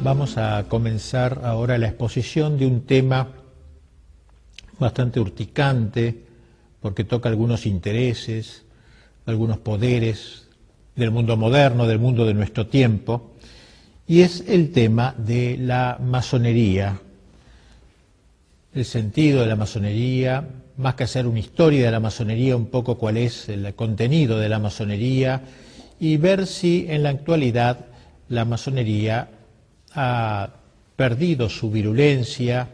Vamos a comenzar ahora la exposición de un tema bastante urticante, porque toca algunos intereses, algunos poderes del mundo moderno, del mundo de nuestro tiempo, y es el tema de la masonería, el sentido de la masonería, más que hacer una historia de la masonería, un poco cuál es el contenido de la masonería, y ver si en la actualidad la masonería ha perdido su virulencia,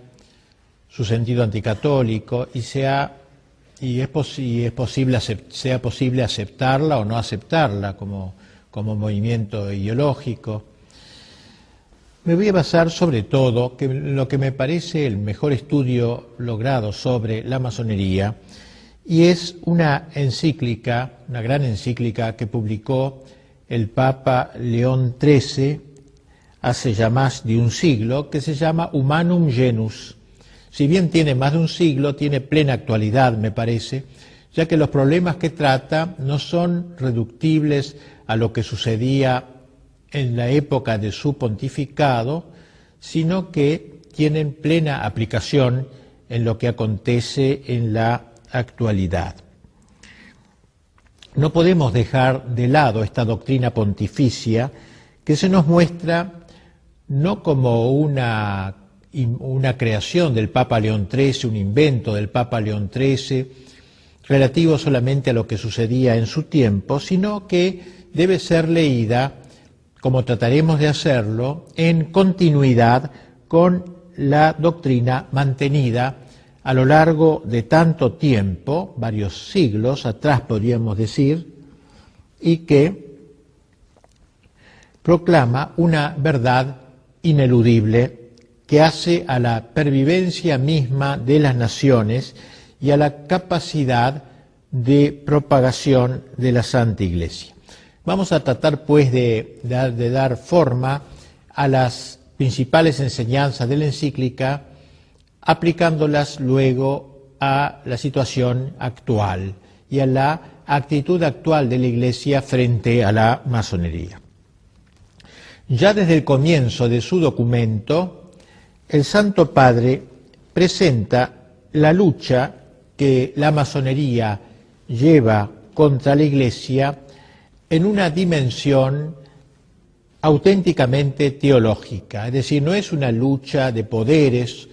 su sentido anticatólico, y sea posible aceptarla o no aceptarla como movimiento ideológico. Me voy a basar sobre todo en lo que me parece el mejor estudio logrado sobre la masonería, y es una encíclica, una gran encíclica que publicó el Papa León XIII hace ya más de un siglo, que se llama Humanum Genus. Si bien tiene más de un siglo, tiene plena actualidad, me parece, ya que los problemas que trata no son reductibles a lo que sucedía en la época de su pontificado, sino que tienen plena aplicación en lo que acontece en la actualidad. No podemos dejar de lado esta doctrina pontificia que se nos muestra no como una creación del Papa León XIII, un invento del Papa León XIII, relativo solamente a lo que sucedía en su tiempo, sino que debe ser leída, como trataremos de hacerlo, en continuidad con la doctrina mantenida a lo largo de tanto tiempo, varios siglos atrás podríamos decir, y que proclama una verdad ineludible que hace a la pervivencia misma de las naciones y a la capacidad de propagación de la Santa Iglesia. Vamos a tratar pues de dar forma a las principales enseñanzas de la encíclica, aplicándolas luego a la situación actual y a la actitud actual de la Iglesia frente a la masonería. Ya desde el comienzo de su documento, el Santo Padre presenta la lucha que la masonería lleva contra la Iglesia en una dimensión auténticamente teológica, es decir, no es una lucha de poderes,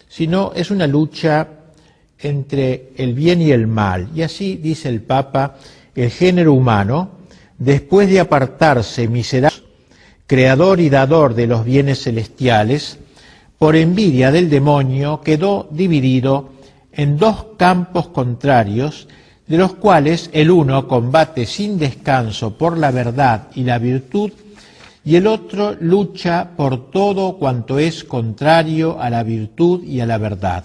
sino es una lucha entre el bien y el mal. Y así dice el Papa: el género humano, después de apartarse miserable, creador y dador de los bienes celestiales, por envidia del demonio quedó dividido en dos campos contrarios, de los cuales el uno combate sin descanso por la verdad y la virtud, y el otro lucha por todo cuanto es contrario a la virtud y a la verdad.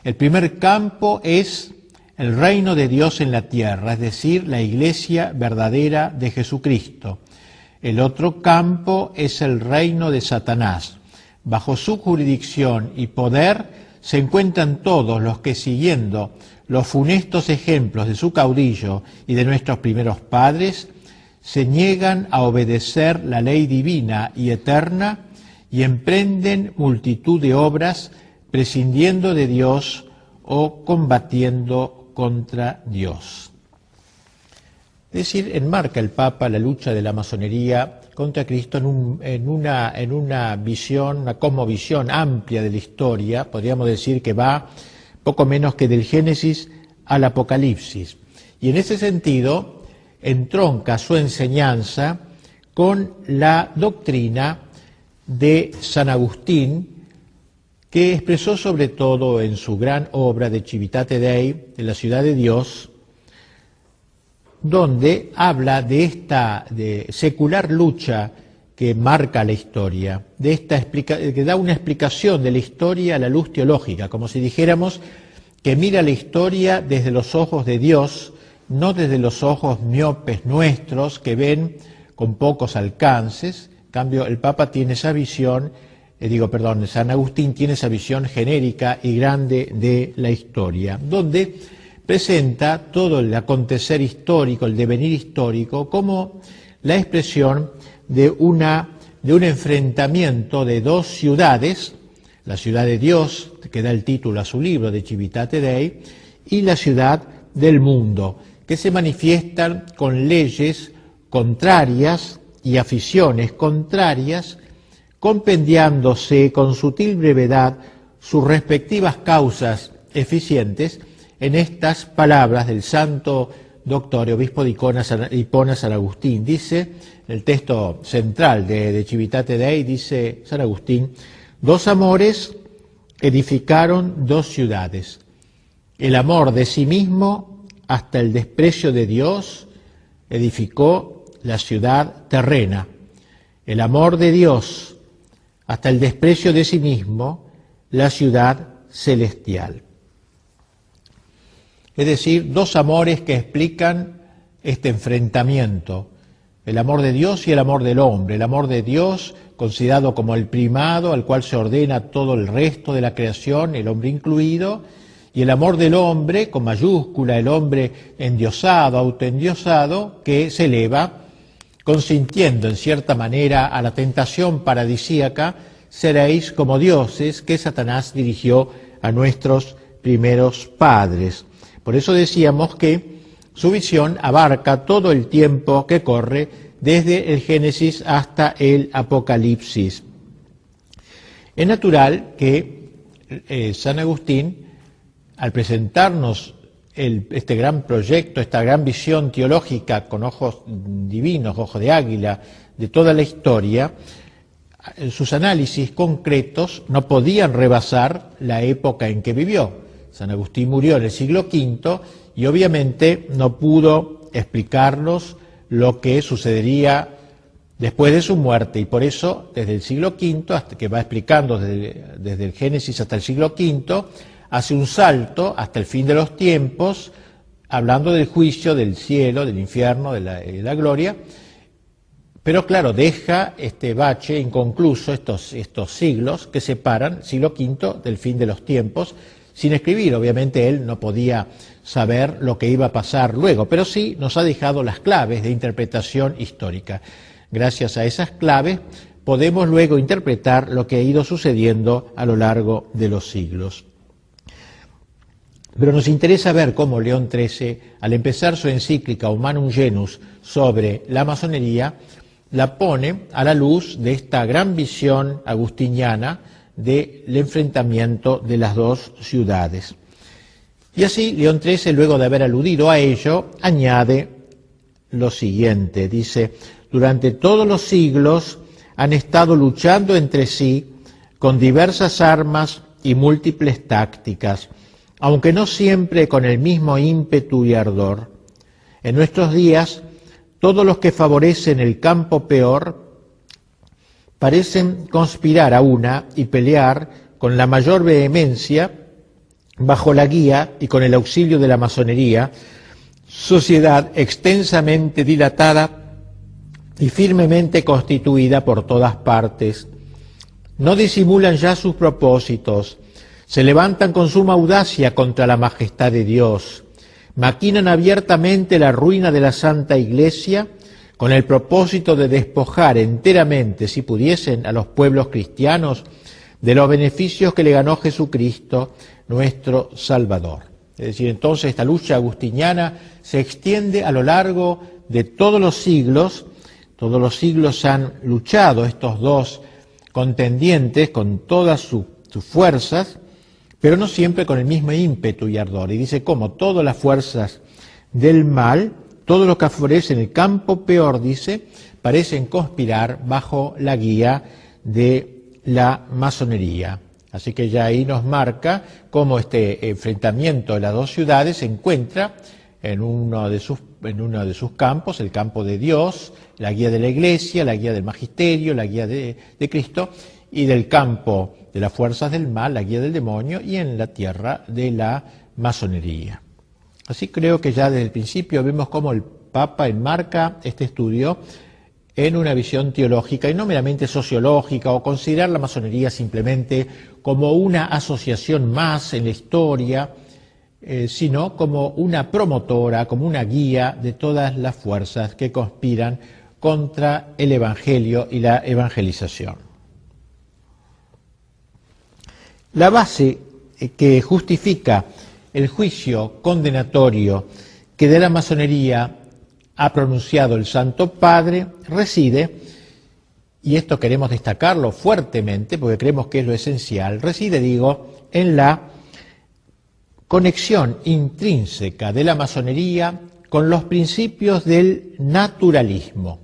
El primer campo es el reino de Dios en la tierra, es decir, la Iglesia verdadera de Jesucristo. El otro campo es el reino de Satanás. Bajo su jurisdicción y poder se encuentran todos los que, siguiendo los funestos ejemplos de su caudillo y de nuestros primeros padres, se niegan a obedecer la ley divina y eterna y emprenden multitud de obras prescindiendo de Dios o combatiendo contra Dios. Es decir, enmarca el Papa la lucha de la masonería contra Cristo en una visión, una cosmovisión amplia de la historia. Podríamos decir que va poco menos que del Génesis al Apocalipsis. Y en ese sentido entronca su enseñanza con la doctrina de San Agustín, que expresó sobre todo en su gran obra de Civitate Dei, de la ciudad de Dios, donde habla de esta secular lucha que marca la historia, que da una explicación de la historia a la luz teológica, como si dijéramos que mira la historia desde los ojos de Dios, no desde los ojos miopes nuestros que ven con pocos alcances. En cambio, el Papa tiene esa visión, San Agustín tiene esa visión genérica y grande de la historia, donde presenta todo el acontecer histórico, el devenir histórico, como la expresión de una de un enfrentamiento de dos ciudades, la ciudad de Dios, que da el título a su libro de Civitate Dei, y la ciudad del mundo, que se manifiestan con leyes contrarias y aficiones contrarias, compendiándose con sutil brevedad sus respectivas causas eficientes en estas palabras del santo doctor y obispo de Hipona San Agustín. Dice, en el texto central de Civitate Dei, dice San Agustín: dos amores edificaron dos ciudades, el amor de sí mismo hasta el desprecio de Dios edificó la ciudad terrena, el amor de Dios hasta el desprecio de sí mismo la ciudad celestial. Es decir, dos amores que explican este enfrentamiento, el amor de Dios y el amor del hombre. El amor de Dios, considerado como el primado, al cual se ordena todo el resto de la creación, el hombre incluido, y el amor del hombre, con mayúscula, el hombre endiosado, autoendiosado, que se eleva, consintiendo en cierta manera a la tentación paradisíaca: seréis como dioses, que Satanás dirigió a nuestros primeros padres. Por eso decíamos que su visión abarca todo el tiempo que corre desde el Génesis hasta el Apocalipsis. Es natural que San Agustín, al presentarnos este gran proyecto, esta gran visión teológica con ojos divinos, ojos de águila, de toda la historia, sus análisis concretos no podían rebasar la época en que vivió. San Agustín murió en el siglo V y obviamente no pudo explicarnos lo que sucedería después de su muerte, y por eso desde el siglo V, hasta que va explicando desde el Génesis hasta el siglo V, hace un salto hasta el fin de los tiempos, hablando del juicio, del cielo, del infierno, de la gloria, pero claro, deja este bache inconcluso, estos siglos que separan el siglo V del fin de los tiempos, sin escribir. Obviamente él no podía saber lo que iba a pasar luego, pero sí nos ha dejado las claves de interpretación histórica. Gracias a esas claves podemos luego interpretar lo que ha ido sucediendo a lo largo de los siglos. Pero nos interesa ver cómo León XIII, al empezar su encíclica Humanum Genus sobre la masonería, la pone a la luz de esta gran visión agustiniana del enfrentamiento de las dos ciudades. Y así León XIII, luego de haber aludido a ello, añade lo siguiente, dice: durante todos los siglos han estado luchando entre sí con diversas armas y múltiples tácticas, aunque no siempre con el mismo ímpetu y ardor. En nuestros días, todos los que favorecen el campo peor parecen conspirar a una y pelear con la mayor vehemencia bajo la guía y con el auxilio de la masonería, sociedad extensamente dilatada y firmemente constituida por todas partes. No disimulan ya sus propósitos, se levantan con suma audacia contra la majestad de Dios, maquinan abiertamente la ruina de la Santa Iglesia con el propósito de despojar enteramente, si pudiesen, a los pueblos cristianos de los beneficios que le ganó Jesucristo, nuestro Salvador. Es decir, entonces esta lucha agustiniana se extiende a lo largo de todos los siglos han luchado estos dos contendientes con todas sus fuerzas, pero no siempre con el mismo ímpetu y ardor. Y dice cómo todas las fuerzas del mal, todo lo que favorece en el campo peor, dice, parecen conspirar bajo la guía de la masonería. Así que ya ahí nos marca cómo este enfrentamiento de las dos ciudades se encuentra en uno de sus campos, el campo de Dios, la guía de la Iglesia, la guía del Magisterio, la guía de Cristo, y del campo de las fuerzas del mal, la guía del demonio, y en la tierra de la masonería. Así creo que ya desde el principio vemos cómo el Papa enmarca este estudio en una visión teológica y no meramente sociológica, o considerar la masonería simplemente como una asociación más en la historia, sino como una promotora, como una guía de todas las fuerzas que conspiran contra el Evangelio y la evangelización. La base que justifica el juicio condenatorio que de la masonería ha pronunciado el Santo Padre reside, y esto queremos destacarlo fuertemente porque creemos que es lo esencial, reside, digo, en la conexión intrínseca de la masonería con los principios del naturalismo.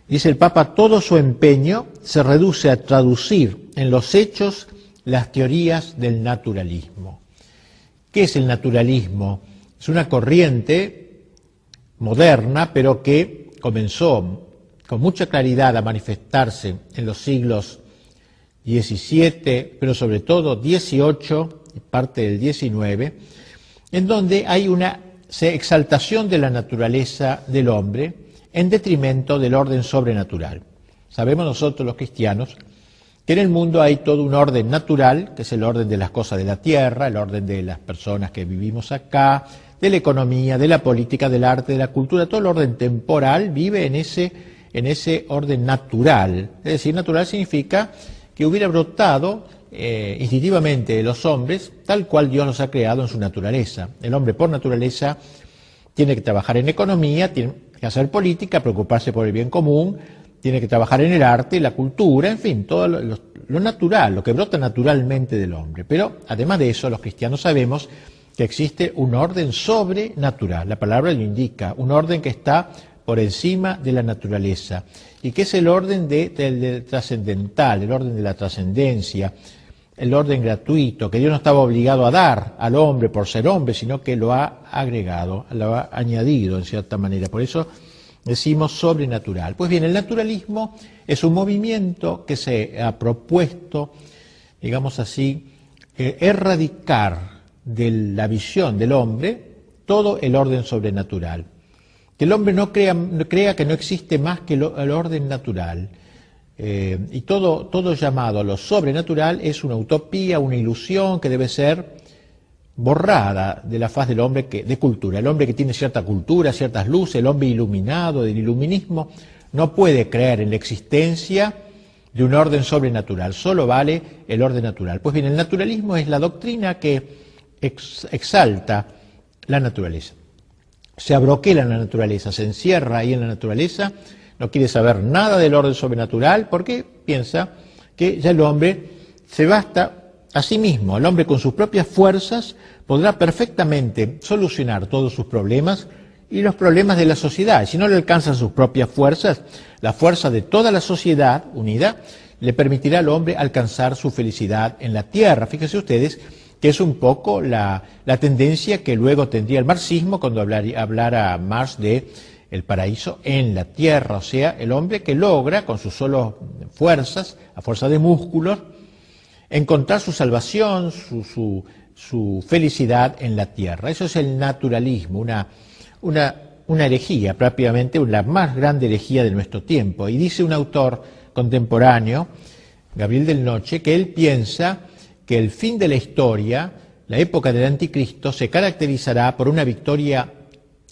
Dice el Papa, todo su empeño se reduce a traducir en los hechos las teorías del naturalismo. ¿Qué es el naturalismo? Es una corriente moderna, pero que comenzó con mucha claridad a manifestarse en los siglos XVII, pero sobre todo XVIII y parte del XIX, en donde hay una exaltación de la naturaleza del hombre en detrimento del orden sobrenatural. Sabemos nosotros los cristianos que en el mundo hay todo un orden natural, que es el orden de las cosas de la tierra, el orden de las personas que vivimos acá, de la economía, de la política, del arte, de la cultura, todo el orden temporal vive en ese orden natural. Es decir, natural significa que hubiera brotado instintivamente de los hombres tal cual Dios los ha creado en su naturaleza. El hombre por naturaleza tiene que trabajar en economía, tiene que hacer política, preocuparse por el bien común, tiene que trabajar en el arte, la cultura, en fin, todo lo natural, lo que brota naturalmente del hombre. Pero además de eso, los cristianos sabemos que existe un orden sobrenatural, la palabra lo indica, un orden que está por encima de la naturaleza y que es el orden del trascendental, el orden de la trascendencia, el orden gratuito, que Dios no estaba obligado a dar al hombre por ser hombre, sino que lo ha agregado, lo ha añadido en cierta manera. Por eso decimos sobrenatural. Pues bien, el naturalismo es un movimiento que se ha propuesto, digamos así, erradicar de la visión del hombre todo el orden sobrenatural. Que el hombre no crea que no existe más que el orden natural. Y todo llamado a lo sobrenatural es una utopía, una ilusión que debe ser borrada de la faz del hombre de cultura. El hombre que tiene cierta cultura, ciertas luces, el hombre iluminado del iluminismo, no puede creer en la existencia de un orden sobrenatural, solo vale el orden natural. Pues bien, el naturalismo es la doctrina que exalta la naturaleza. Se abroquela en la naturaleza, se encierra ahí en la naturaleza, no quiere saber nada del orden sobrenatural porque piensa que ya el hombre se basta a sí mismo. El hombre con sus propias fuerzas podrá perfectamente solucionar todos sus problemas y los problemas de la sociedad. Si no le alcanzan sus propias fuerzas, la fuerza de toda la sociedad unida le permitirá al hombre alcanzar su felicidad en la tierra. Fíjense ustedes que es un poco la tendencia que luego tendría el marxismo cuando hablara Marx de el paraíso en la tierra, o sea, el hombre que logra con sus solas fuerzas, a fuerza de músculos, encontrar su salvación, su felicidad en la tierra. Eso es el naturalismo, una herejía, prácticamente la más grande herejía de nuestro tiempo. Y dice un autor contemporáneo, Gabriel del Noche, que él piensa que el fin de la historia, la época del anticristo, se caracterizará por una victoria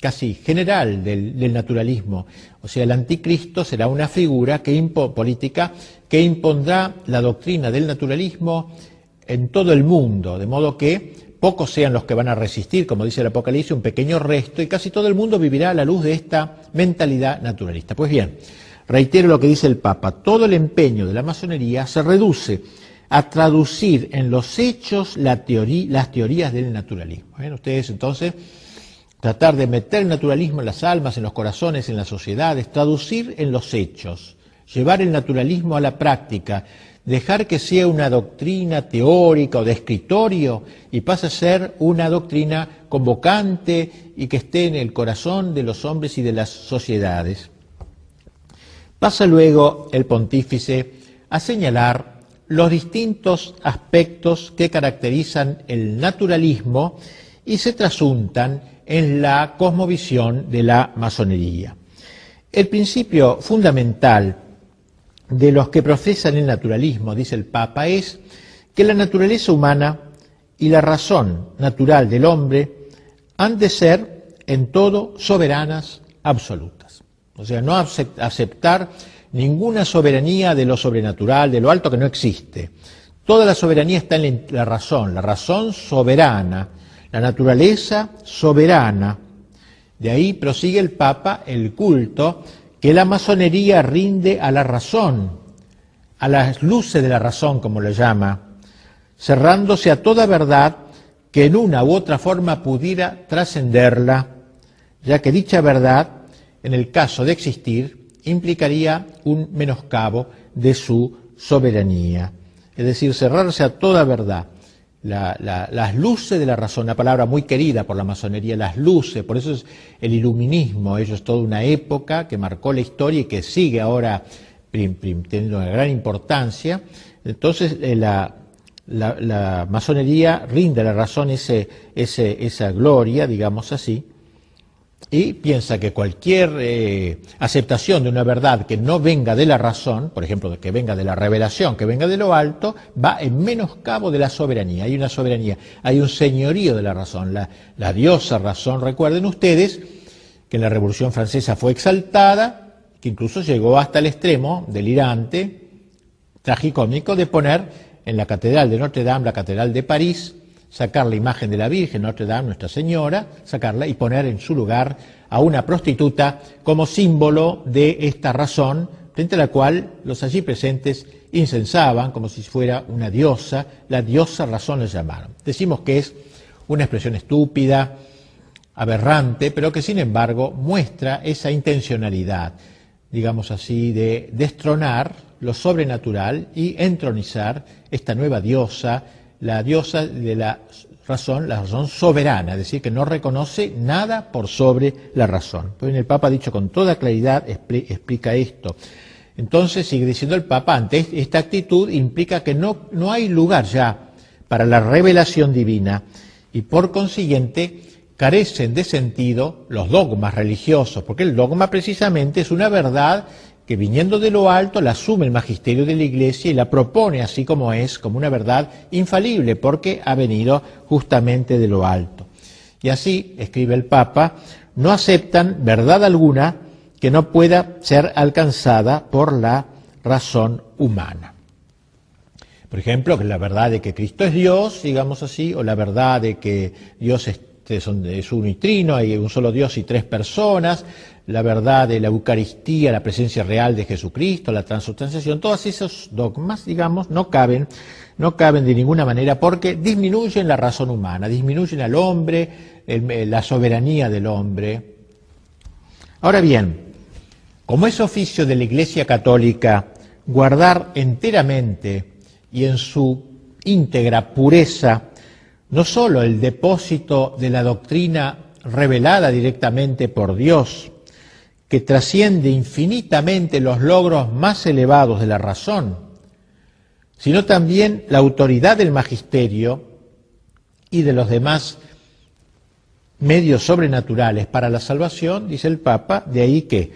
casi general del naturalismo. O sea, el anticristo será una figura política que impondrá la doctrina del naturalismo en todo el mundo, de modo que pocos sean los que van a resistir, como dice el Apocalipsis, un pequeño resto, y casi todo el mundo vivirá a la luz de esta mentalidad naturalista. Pues bien, reitero lo que dice el Papa, todo el empeño de la masonería se reduce a traducir en los hechos las teorías del naturalismo. Ustedes entonces tratar de meter el naturalismo en las almas, en los corazones, en las sociedades, traducir en los hechos, llevar el naturalismo a la práctica, dejar que sea una doctrina teórica o de escritorio y pase a ser una doctrina convocante y que esté en el corazón de los hombres y de las sociedades. Pasa luego el pontífice a señalar los distintos aspectos que caracterizan el naturalismo y se trasuntan en la cosmovisión de la masonería. El principio fundamental de los que profesan el naturalismo, dice el Papa, es que la naturaleza humana y la razón natural del hombre han de ser en todo soberanas absolutas. O sea, no aceptar ninguna soberanía de lo sobrenatural, de lo alto, que no existe. Toda la soberanía está en la razón soberana, la naturaleza soberana. De ahí prosigue el Papa el culto que la masonería rinde a la razón, a las luces de la razón, como lo llama, cerrándose a toda verdad que en una u otra forma pudiera trascenderla, ya que dicha verdad, en el caso de existir, implicaría un menoscabo de su soberanía. Es decir, cerrarse a toda verdad. Las luces de la razón, una palabra muy querida por la masonería, las luces, por eso es el iluminismo, ello es toda una época que marcó la historia y que sigue ahora teniendo una gran importancia. Entonces la masonería rinde a la razón esa gloria, digamos así, y piensa que cualquier aceptación de una verdad que no venga de la razón, por ejemplo, que venga de la revelación, que venga de lo alto, va en menoscabo de la soberanía. Hay una soberanía, hay un señorío de la razón, la diosa razón. Recuerden ustedes que en la Revolución Francesa fue exaltada, que incluso llegó hasta el extremo delirante, tragicómico, de poner en la Catedral de Notre Dame, la Catedral de París, sacar la imagen de la Virgen, Notre Dame, Nuestra Señora, sacarla y poner en su lugar a una prostituta como símbolo de esta razón, frente a la cual los allí presentes incensaban como si fuera una diosa, la diosa razón la llamaron. Decimos que es una expresión estúpida, aberrante, pero que sin embargo muestra esa intencionalidad, digamos así, de destronar lo sobrenatural y entronizar esta nueva diosa, la diosa de la razón soberana, es decir, que no reconoce nada por sobre la razón. Pues el Papa ha dicho con toda claridad, explica esto. Entonces, sigue diciendo el Papa, ante esta actitud implica que no hay lugar ya para la revelación divina y por consiguiente carecen de sentido los dogmas religiosos, porque el dogma precisamente es una verdad que viniendo de lo alto la asume el magisterio de la Iglesia y la propone así como es, como una verdad infalible, porque ha venido justamente de lo alto. Y así, escribe el Papa, no aceptan verdad alguna que no pueda ser alcanzada por la razón humana. Por ejemplo, que la verdad de que Cristo es Dios, digamos así, o la verdad de que Dios es uno y trino, hay un solo Dios y tres personas, la verdad de la Eucaristía, la presencia real de Jesucristo, la transubstanciación, todos esos dogmas, digamos, no caben de ninguna manera porque disminuyen la razón humana, disminuyen al hombre, la soberanía del hombre. Ahora bien, como es oficio de la Iglesia Católica guardar enteramente y en su íntegra pureza no sólo el depósito de la doctrina revelada directamente por Dios, que trasciende infinitamente los logros más elevados de la razón, sino también la autoridad del magisterio y de los demás medios sobrenaturales para la salvación, dice el Papa, de ahí que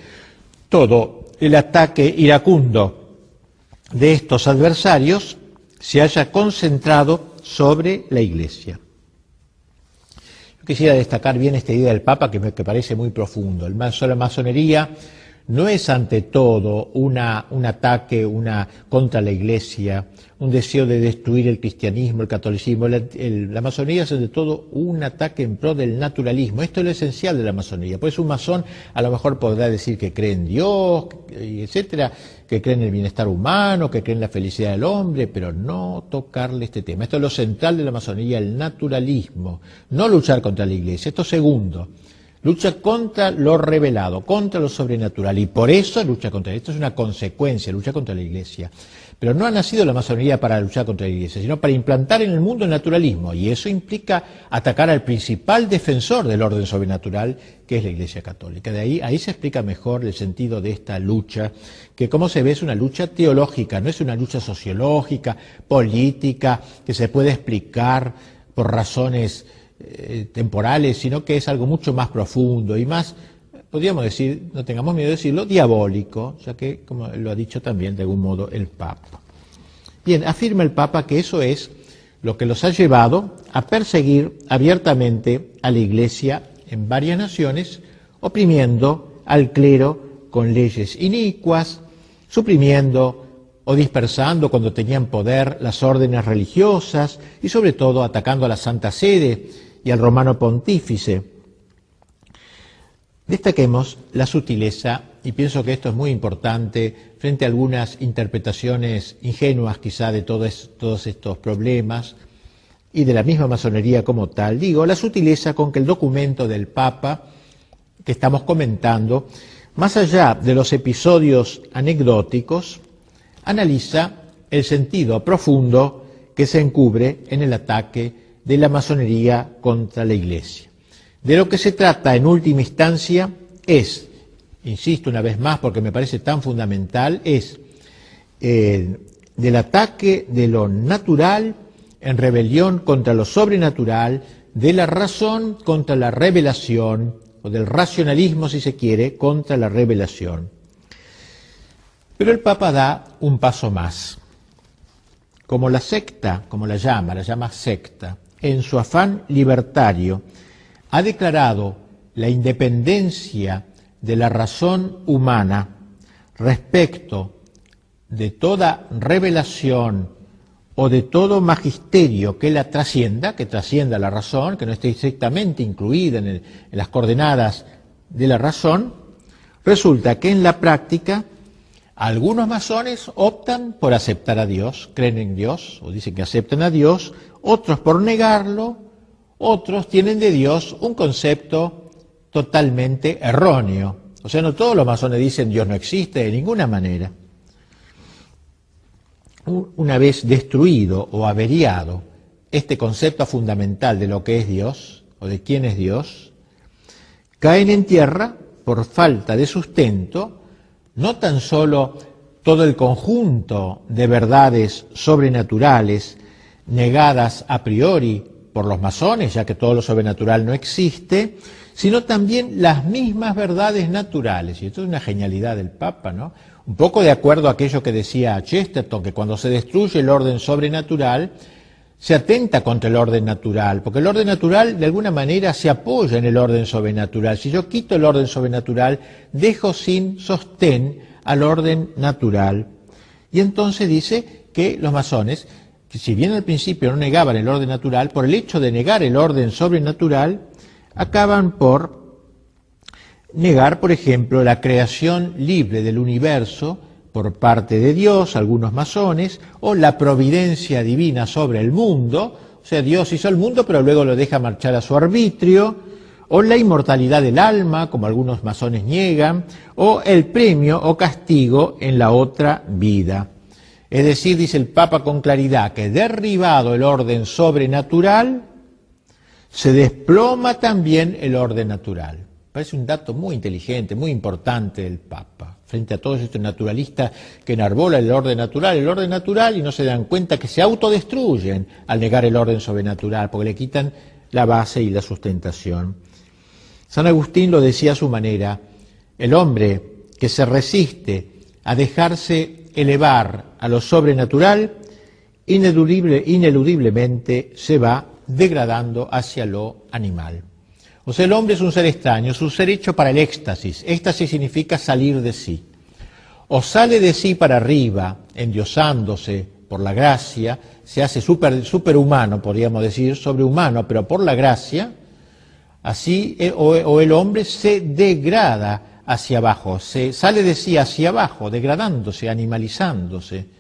todo el ataque iracundo de estos adversarios se haya concentrado sobre la Iglesia. Yo quisiera destacar bien esta idea del Papa que me parece muy profundo. La masonería no es ante todo un ataque contra la Iglesia, un deseo de destruir el cristianismo, el catolicismo. La masonería es ante todo un ataque en pro del naturalismo. Esto es lo esencial de la masonería. Pues un masón a lo mejor podrá decir que cree en Dios, etcétera, que cree en el bienestar humano, que cree en la felicidad del hombre, pero no tocarle este tema. Esto es lo central de la masonería, el naturalismo, no luchar contra la Iglesia. Esto segundo. Lucha contra lo revelado, contra lo sobrenatural, y por eso lucha contra esto. Es una consecuencia, lucha contra la Iglesia. Pero no ha nacido la masonería para luchar contra la Iglesia, sino para implantar en el mundo el naturalismo, y eso implica atacar al principal defensor del orden sobrenatural, que es la Iglesia Católica. Ahí se explica mejor el sentido de esta lucha, que como se ve es una lucha teológica, no es una lucha sociológica, política, que se puede explicar por razones temporales, sino que es algo mucho más profundo y más, podríamos decir, no tengamos miedo de decirlo, diabólico, ya que, como lo ha dicho también de algún modo el Papa. Bien, afirma el Papa que eso es lo que los ha llevado a perseguir abiertamente a la Iglesia en varias naciones, oprimiendo al clero con leyes inicuas, suprimiendo o dispersando cuando tenían poder las órdenes religiosas y sobre todo atacando a la Santa Sede y al Romano Pontífice. Destaquemos la sutileza, y pienso que esto es muy importante frente a algunas interpretaciones ingenuas quizá de todos estos problemas y de la misma masonería como tal. Digo, la sutileza con que el documento del Papa que estamos comentando, más allá de los episodios anecdóticos, analiza el sentido profundo que se encubre en el ataque de la masonería contra la Iglesia. De lo que se trata en última instancia es, insisto una vez más porque me parece tan fundamental, es del ataque de lo natural en rebelión contra lo sobrenatural, de la razón contra la revelación, o del racionalismo, si se quiere, contra la revelación. Pero el Papa da un paso más. Como la secta, como la llama secta, en su afán libertario, ha declarado la independencia de la razón humana respecto de toda revelación o de todo magisterio que la trascienda, que trascienda la razón, que no esté estrictamente incluida en las coordenadas de la razón, resulta que en la práctica algunos masones optan por aceptar a Dios, creen en Dios o dicen que aceptan a Dios, otros por negarlo, otros tienen de Dios un concepto totalmente erróneo. O sea, no todos los masones dicen Dios no existe de ninguna manera. Una vez destruido o averiado este concepto fundamental de lo que es Dios o de quién es Dios, caen en tierra por falta de sustento no tan solo todo el conjunto de verdades sobrenaturales negadas a priori por los masones, ya que todo lo sobrenatural no existe, sino también las mismas verdades naturales. Y esto es una genialidad del Papa, ¿no? Un poco de acuerdo a aquello que decía Chesterton, que cuando se destruye el orden sobrenatural, se atenta contra el orden natural, porque el orden natural de alguna manera se apoya en el orden sobrenatural. Si yo quito el orden sobrenatural, dejo sin sostén al orden natural. Y entonces dice que los masones, que si bien al principio no negaban el orden natural, por el hecho de negar el orden sobrenatural, acaban por negar, por ejemplo, la creación libre del universo por parte de Dios, algunos masones, o la providencia divina sobre el mundo, o sea, Dios hizo el mundo pero luego lo deja marchar a su arbitrio, o la inmortalidad del alma, como algunos masones niegan, o el premio o castigo en la otra vida. Es decir, dice el Papa con claridad, que derribado el orden sobrenatural, se desploma también el orden natural. Parece un dato muy inteligente, muy importante del Papa, frente a todos estos naturalistas que enarbolan el orden natural y no se dan cuenta que se autodestruyen al negar el orden sobrenatural, porque le quitan la base y la sustentación. San Agustín lo decía a su manera, el hombre que se resiste a dejarse elevar a lo sobrenatural, ineludiblemente se va degradando hacia lo animal. O sea, el hombre es un ser extraño, es un ser hecho para el éxtasis. Éxtasis significa salir de sí. O sale de sí para arriba, endiosándose por la gracia, se hace superhumano, podríamos decir, sobrehumano, pero por la gracia, así, o el hombre se degrada hacia abajo, se sale de sí hacia abajo, degradándose, animalizándose.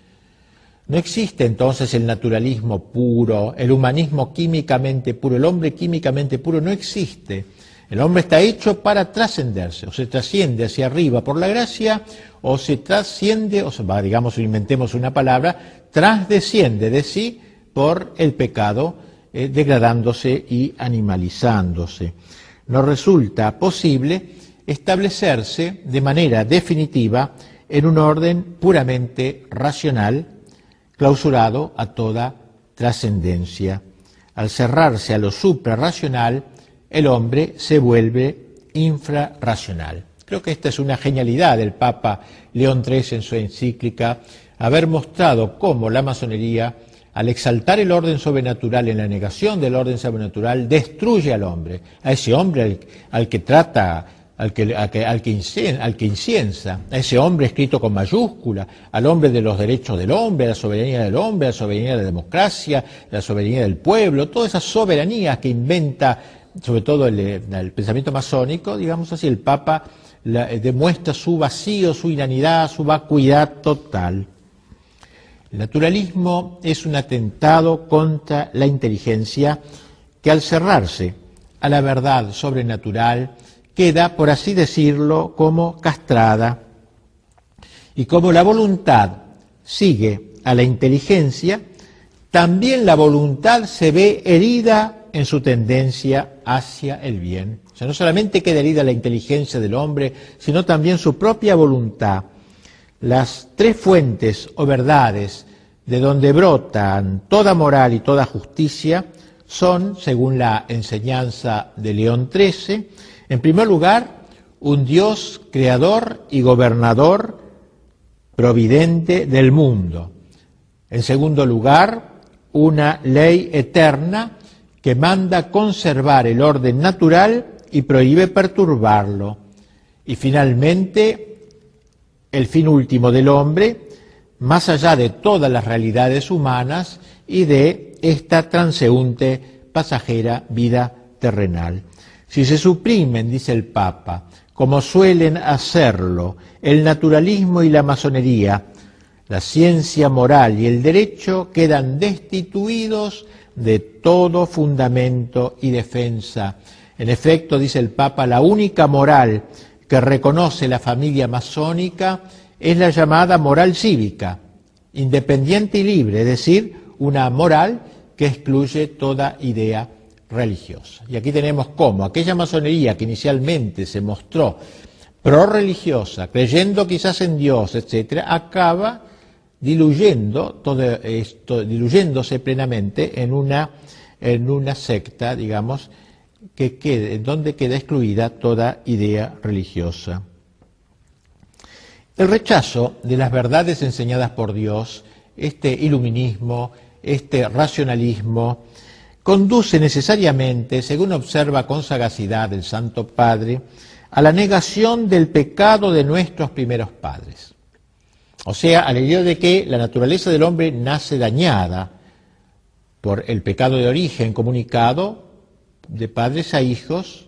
No existe entonces el naturalismo puro, el humanismo químicamente puro, el hombre químicamente puro no existe. El hombre está hecho para trascenderse, o se trasciende hacia arriba por la gracia, o se trasciende, digamos, inventemos una palabra, trasdesciende de sí por el pecado, degradándose y animalizándose. No resulta posible establecerse de manera definitiva en un orden puramente racional, clausurado a toda trascendencia. Al cerrarse a lo suprarracional, el hombre se vuelve infrarracional. Creo que esta es una genialidad del Papa León XIII en su encíclica, haber mostrado cómo la masonería, al exaltar el orden sobrenatural en la negación del orden sobrenatural, destruye al hombre, a ese hombre al que trata al que inciensa, a ese hombre escrito con mayúscula, al hombre de los derechos del hombre, a la soberanía del hombre, a la soberanía de la democracia, a la soberanía del pueblo, toda esa soberanía que inventa, sobre todo el pensamiento masónico, digamos así, el Papa demuestra su vacío, su inanidad, su vacuidad total. El naturalismo es un atentado contra la inteligencia que al cerrarse a la verdad sobrenatural queda, por así decirlo, como castrada. Y como la voluntad sigue a la inteligencia, también la voluntad se ve herida en su tendencia hacia el bien. O sea, no solamente queda herida la inteligencia del hombre, sino también su propia voluntad. Las tres fuentes o verdades de donde brotan toda moral y toda justicia son, según la enseñanza de León XIII, en primer lugar, un Dios creador y gobernador providente del mundo. En segundo lugar, una ley eterna que manda conservar el orden natural y prohíbe perturbarlo. Y finalmente, el fin último del hombre, más allá de todas las realidades humanas y de esta transeúnte, pasajera vida terrenal. Si se suprimen, dice el Papa, como suelen hacerlo el naturalismo y la masonería, la ciencia moral y el derecho quedan destituidos de todo fundamento y defensa. En efecto, dice el Papa, la única moral que reconoce la familia masónica es la llamada moral cívica, independiente y libre, es decir, una moral que excluye toda idea religiosa. Y aquí tenemos cómo aquella masonería que inicialmente se mostró prorreligiosa, creyendo quizás en Dios, etcétera, acaba diluyendo todo esto, diluyéndose plenamente en una secta, digamos, en donde queda excluida toda idea religiosa. El rechazo de las verdades enseñadas por Dios, este iluminismo, este racionalismo, conduce necesariamente, según observa con sagacidad el Santo Padre, a la negación del pecado de nuestros primeros padres. O sea, a la idea de que la naturaleza del hombre nace dañada por el pecado de origen comunicado de padres a hijos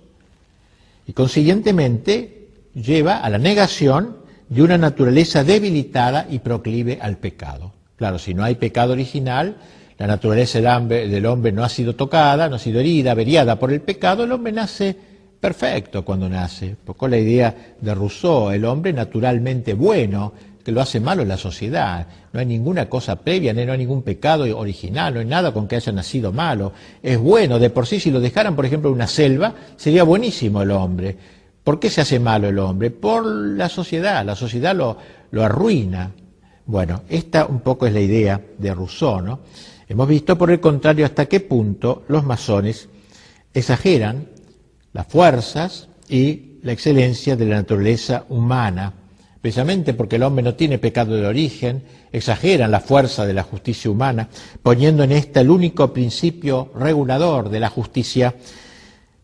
y consiguientemente lleva a la negación de una naturaleza debilitada y proclive al pecado. Claro, si no hay pecado original, la naturaleza del hombre no ha sido tocada, no ha sido herida, averiada por el pecado, el hombre nace perfecto cuando nace. Con la idea de Rousseau, el hombre naturalmente bueno, que lo hace malo la sociedad. No hay ninguna cosa previa, no hay ningún pecado original, no hay nada con que haya nacido malo. Es bueno, de por sí, si lo dejaran, por ejemplo, en una selva, sería buenísimo el hombre. ¿Por qué se hace malo el hombre? Por la sociedad lo arruina. Bueno, esta un poco es la idea de Rousseau, ¿no? Hemos visto, por el contrario, hasta qué punto los masones exageran las fuerzas y la excelencia de la naturaleza humana. Precisamente porque el hombre no tiene pecado de origen, exageran la fuerza de la justicia humana, poniendo en esta el único principio regulador de la justicia.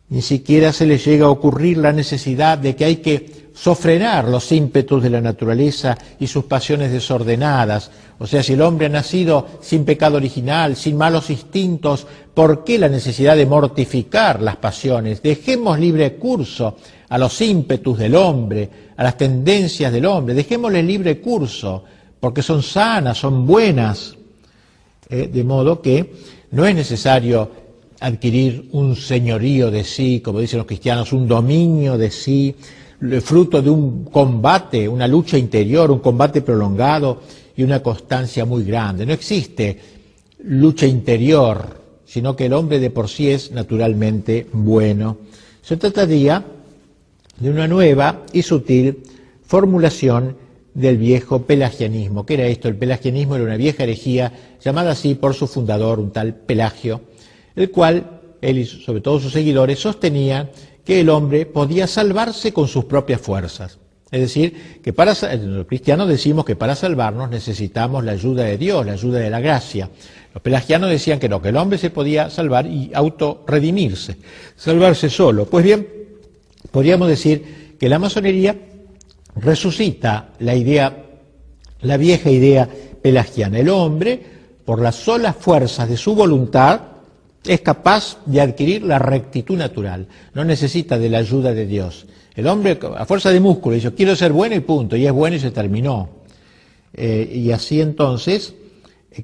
Ni siquiera se les llega a ocurrir la necesidad de que hay que sofrenar los ímpetus de la naturaleza y sus pasiones desordenadas. O sea, si el hombre ha nacido sin pecado original, sin malos instintos, ¿por qué la necesidad de mortificar las pasiones? Dejemos libre curso a los ímpetus del hombre, a las tendencias del hombre, dejémosle libre curso, porque son sanas, son buenas. De modo que no es necesario adquirir un señorío de sí, como dicen los cristianos, un dominio de sí, fruto de un combate, una lucha interior, un combate prolongado y una constancia muy grande. No existe lucha interior, sino que el hombre de por sí es naturalmente bueno. Se trataría de una nueva y sutil formulación del viejo pelagianismo. ¿Qué era esto? El pelagianismo era una vieja herejía llamada así por su fundador, un tal Pelagio, el cual él y sobre todo sus seguidores sostenían que el hombre podía salvarse con sus propias fuerzas. Es decir, que los cristianos decimos que para salvarnos necesitamos la ayuda de Dios, la ayuda de la gracia. Los pelagianos decían que no, que el hombre se podía salvar y autorredimirse, salvarse solo. Pues bien, podríamos decir que la masonería resucita la vieja idea pelagiana. El hombre, por las solas fuerzas de su voluntad, es capaz de adquirir la rectitud natural, no necesita de la ayuda de Dios. El hombre, a fuerza de músculo, dice, quiero ser bueno y punto, y es bueno y se terminó. Y así entonces,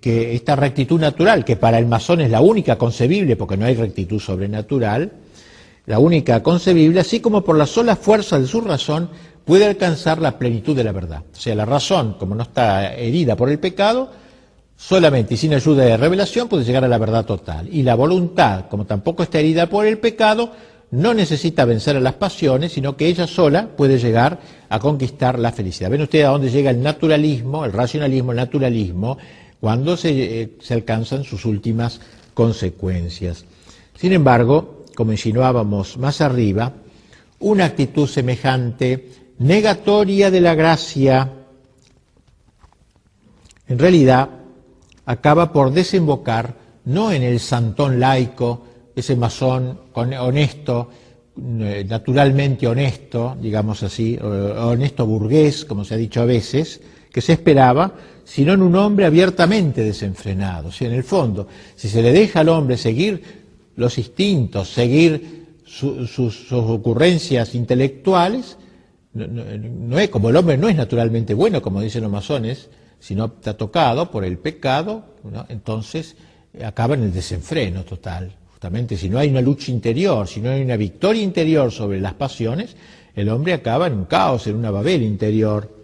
que esta rectitud natural, que para el masón es la única concebible, porque no hay rectitud sobrenatural, la única concebible, así como por la sola fuerza de su razón, puede alcanzar la plenitud de la verdad. O sea, la razón, como no está herida por el pecado, solamente y sin ayuda de revelación puede llegar a la verdad total. Y la voluntad, como tampoco está herida por el pecado, no necesita vencer a las pasiones, sino que ella sola puede llegar a conquistar la felicidad. ¿Ven ustedes a dónde llega el naturalismo, el racionalismo, el naturalismo, cuando se alcanzan sus últimas consecuencias? Sin embargo, como insinuábamos más arriba, una actitud semejante, negatoria de la gracia, en realidad acaba por desembocar no en el santón laico, ese masón honesto, naturalmente honesto, digamos así, honesto burgués, como se ha dicho a veces, que se esperaba, sino en un hombre abiertamente desenfrenado. O sea, en el fondo, si se le deja al hombre seguir los instintos, seguir sus ocurrencias intelectuales, no es como el hombre no es naturalmente bueno, como dicen los masones, sino está tocado por el pecado, ¿no? Entonces acaba en el desenfreno total. Justamente si no hay una lucha interior, si no hay una victoria interior sobre las pasiones, el hombre acaba en un caos, en una Babel interior.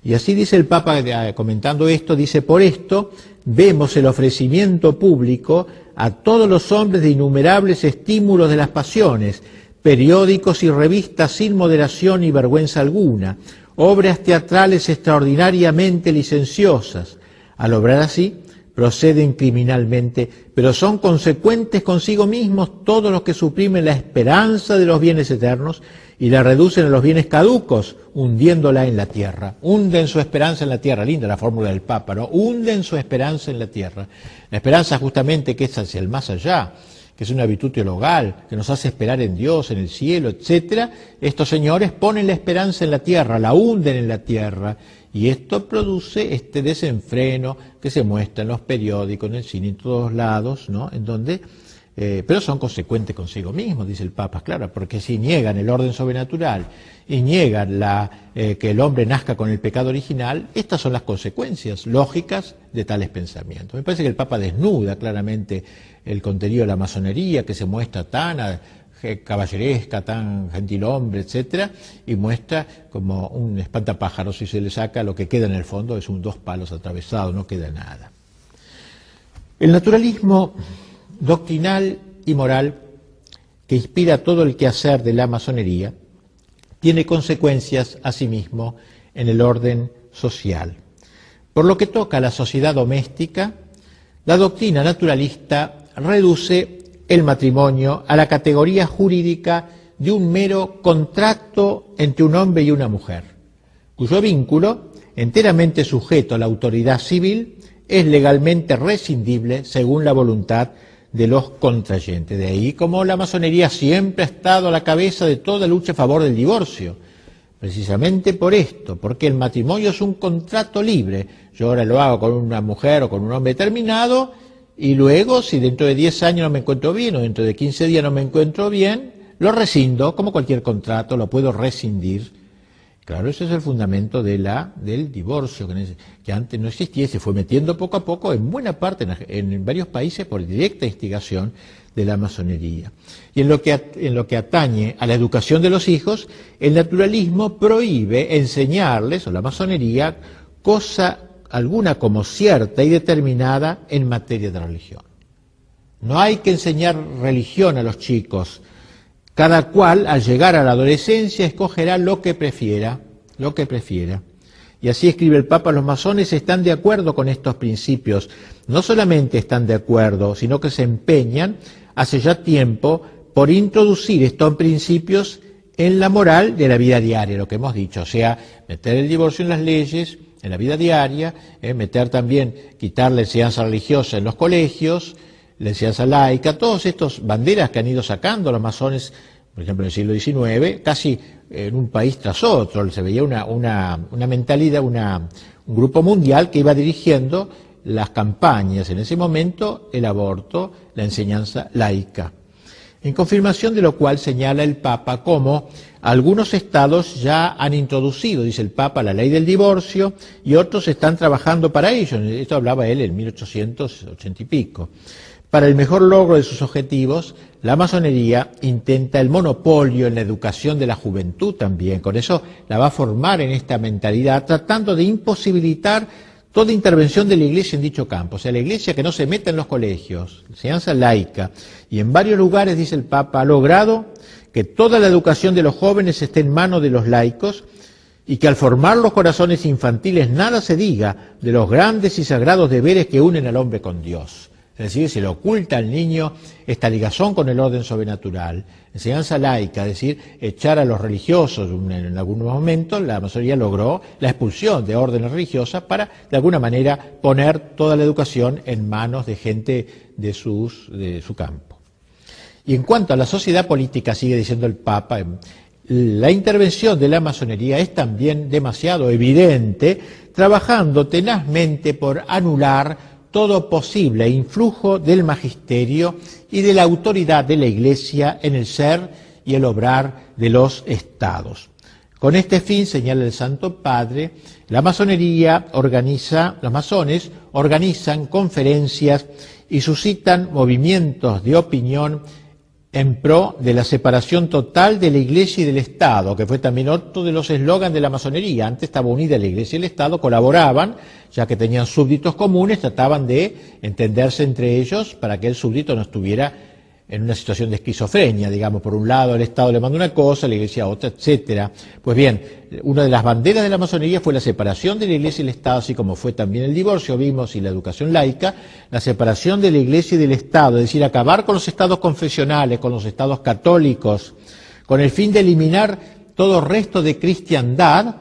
Y así dice el Papa, comentando esto, dice, por esto vemos el ofrecimiento público a todos los hombres de innumerables estímulos de las pasiones, periódicos y revistas sin moderación ni vergüenza alguna, obras teatrales extraordinariamente licenciosas. Al obrar así, proceden criminalmente, pero son consecuentes consigo mismos todos los que suprimen la esperanza de los bienes eternos y la reducen a los bienes caducos, hundiéndola en la tierra. Hunden su esperanza en la tierra, linda la fórmula del Papa, ¿no? Hunden su esperanza en la tierra. La esperanza justamente que es hacia el más allá, que es una virtud teologal, que nos hace esperar en Dios, en el cielo, etcétera. Estos señores ponen la esperanza en la tierra, la hunden en la tierra, y esto produce este desenfreno que se muestra en los periódicos, en el cine, en todos lados, ¿no? En donde, pero son consecuentes consigo mismos, dice el Papa, claro, porque si niegan el orden sobrenatural y niegan que el hombre nazca con el pecado original, estas son las consecuencias lógicas de tales pensamientos. Me parece que el Papa desnuda claramente el contenido de la masonería, que se muestra tan caballeresca, tan gentilhombre, etcétera, y muestra como un espantapájaros. Si se le saca, lo que queda en el fondo es dos palos atravesados, no queda nada. El naturalismo doctrinal y moral que inspira todo el quehacer de la masonería tiene consecuencias asimismo en el orden social. Por lo que toca a la sociedad doméstica, la doctrina naturalista reduce el matrimonio a la categoría jurídica de un mero contrato entre un hombre y una mujer, cuyo vínculo, enteramente sujeto a la autoridad civil, es legalmente rescindible según la voluntad de los contrayentes. De ahí como la masonería siempre ha estado a la cabeza de toda lucha a favor del divorcio, precisamente por esto, porque el matrimonio es un contrato libre. Yo ahora lo hago con una mujer o con un hombre determinado, y luego, si dentro de 10 años no me encuentro bien o dentro de 15 días no me encuentro bien, lo rescindo, como cualquier contrato, lo puedo rescindir. Claro, ese es el fundamento del divorcio, que antes no existía y se fue metiendo poco a poco en buena parte, en varios países, por directa instigación de la masonería. Y en lo que atañe a la educación de los hijos, el naturalismo prohíbe enseñarles, o la masonería, cosa alguna como cierta y determinada en materia de religión. No hay que enseñar religión a los chicos. Cada cual, al llegar a la adolescencia, escogerá lo que prefiera. Y así escribe el Papa, los masones están de acuerdo con estos principios. No solamente están de acuerdo, sino que se empeñan, hace ya tiempo, por introducir estos principios en la moral de la vida diaria, lo que hemos dicho, o sea, meter el divorcio en las leyes, en la vida diaria, meter también, quitar la enseñanza religiosa en los colegios, la enseñanza laica, todas estas banderas que han ido sacando los masones por ejemplo en el siglo XIX, casi en un país tras otro, se veía una mentalidad, un grupo mundial que iba dirigiendo las campañas, en ese momento el aborto, la enseñanza laica. En confirmación de lo cual señala el Papa cómo algunos estados ya han introducido, dice el Papa, la ley del divorcio y otros están trabajando para ello. Esto hablaba él en 1880 y pico. Para el mejor logro de sus objetivos, la masonería intenta el monopolio en la educación de la juventud también. Con eso la va a formar en esta mentalidad, tratando de imposibilitar toda intervención de la Iglesia en dicho campo. O sea, la Iglesia que no se meta en los colegios, enseñanza laica. Y en varios lugares, dice el Papa, ha logrado que toda la educación de los jóvenes esté en manos de los laicos y que al formar los corazones infantiles nada se diga de los grandes y sagrados deberes que unen al hombre con Dios. Es decir, se le oculta al niño esta ligazón con el orden sobrenatural. Enseñanza laica, es decir, echar a los religiosos. En algunos momentos la masonería logró la expulsión de órdenes religiosas para, de alguna manera, poner toda la educación en manos de gente de su campo. Y en cuanto a la sociedad política, sigue diciendo el Papa, la intervención de la masonería es también demasiado evidente, trabajando tenazmente por anular todo posible influjo del magisterio y de la autoridad de la Iglesia en el ser y el obrar de los estados. Con este fin, señala el Santo Padre, la masonería los masones organizan conferencias y suscitan movimientos de opinión en pro de la separación total de la Iglesia y del Estado, que fue también otro de los eslogans de la masonería. Antes estaba unida la Iglesia y el Estado, colaboraban, ya que tenían súbditos comunes, trataban de entenderse entre ellos para que el súbdito no estuviera en una situación de esquizofrenia, digamos, por un lado el Estado le manda una cosa, la Iglesia otra, etcétera. Pues bien, una de las banderas de la masonería fue la separación de la Iglesia y el Estado, así como fue también el divorcio, vimos, y la educación laica, la separación de la Iglesia y del Estado, es decir, acabar con los estados confesionales, con los estados católicos, con el fin de eliminar todo resto de cristiandad,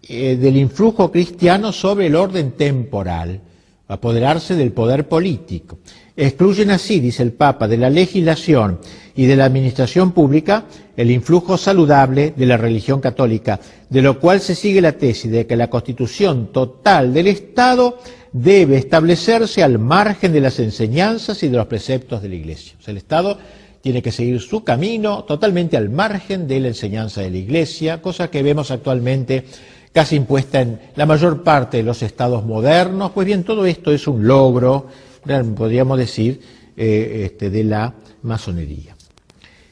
del influjo cristiano sobre el orden temporal, apoderarse del poder político. Excluyen así, dice el Papa, de la legislación y de la administración pública el influjo saludable de la religión católica, de lo cual se sigue la tesis de que la constitución total del Estado debe establecerse al margen de las enseñanzas y de los preceptos de la Iglesia. O sea, el Estado tiene que seguir su camino totalmente al margen de la enseñanza de la Iglesia, cosa que vemos actualmente casi impuesta en la mayor parte de los estados modernos. Pues bien, todo esto es un logro, podríamos decir, de la masonería.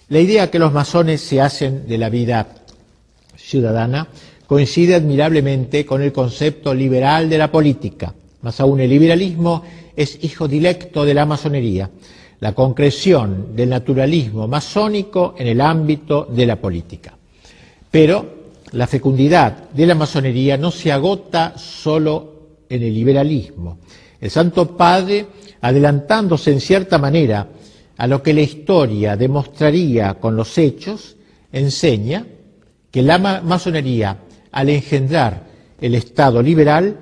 La idea que los masones se hacen de la vida ciudadana coincide admirablemente con el concepto liberal de la política. Más aún, el liberalismo es hijo directo de la masonería, la concreción del naturalismo masónico en el ámbito de la política. Pero la fecundidad de la masonería no se agota solo en el liberalismo. El Santo Padre, adelantándose en cierta manera a lo que la historia demostraría con los hechos, enseña que la masonería, al engendrar el Estado liberal,